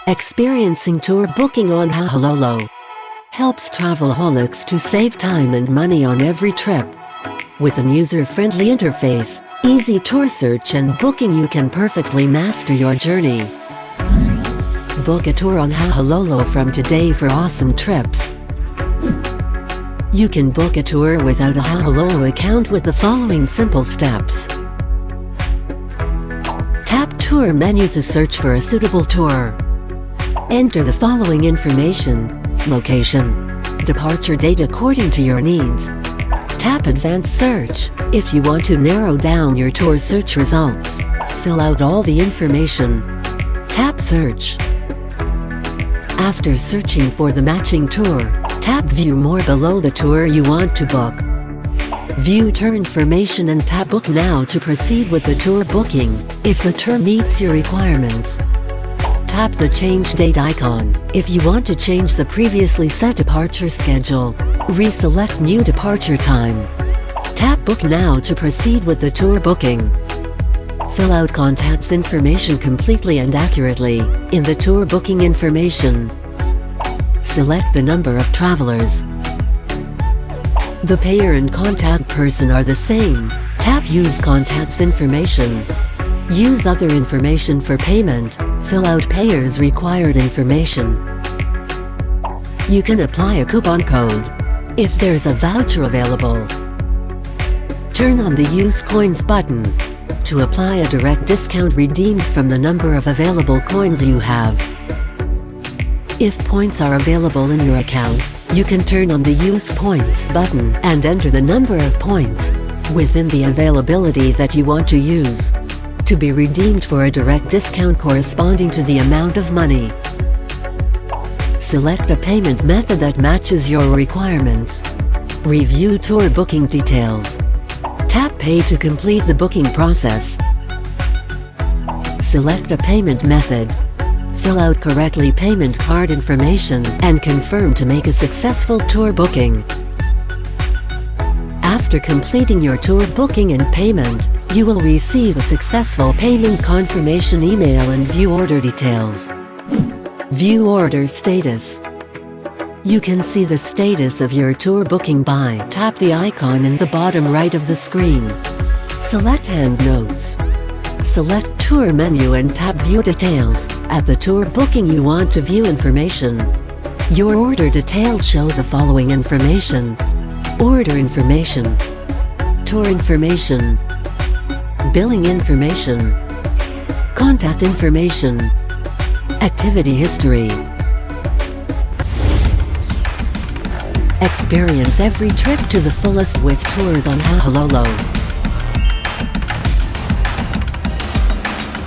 Experiencing tour booking on Hahalolo helps travelholics to save time and money on every trip. With an user-friendly interface, easy tour search and booking, you can perfectly master your journey. Book a tour on Hahalolo from today for awesome trips. You can book a tour without a Hahalolo account with the following simple steps. Tap Tour menu to search for a suitable tour. Enter the following information: location, departure date according to your needs. Tap Advanced Search if you want to narrow down your tour search results. Fill out all the information. Tap Search. After searching for the matching tour, tap View More below the tour you want to book. View tour information and tap Book Now to proceed with the tour booking, if the tour meets your requirements. Tap the Change Date icon if you want to change the previously set departure schedule. Reselect New Departure Time. Tap Book Now to proceed with the tour booking. Fill out contacts information completely and accurately in the tour booking information. Select the number of travelers. The payer and contact person are the same. Tap Use Contacts information. Use other information for payment. Fill out payer's required information. You can apply a coupon code if there's a voucher available. Turn on the Use Coins button to apply a direct discount redeemed from the number of available coins you have. If points are available in your account, you can turn on the Use Points button and enter the number of points within the availability that you want to use to be redeemed for a direct discount corresponding to the amount of money. Select a payment method that matches your requirements. Review tour booking details. Tap Pay to complete the booking process. Select a payment method. Fill out correctly payment card information and confirm to make a successful tour booking. After completing your tour booking and payment, you will receive a successful payment confirmation email and view order details. View order status. You can see the status of your tour booking by tap the icon in the bottom right of the screen. Select Hand Notes. Select Tour menu and tap View Details. At the tour booking you want to view information. Your order details show the following information: order information, tour information, billing information, contact information, activity history. Experience every trip to the fullest with tours on Hahalolo.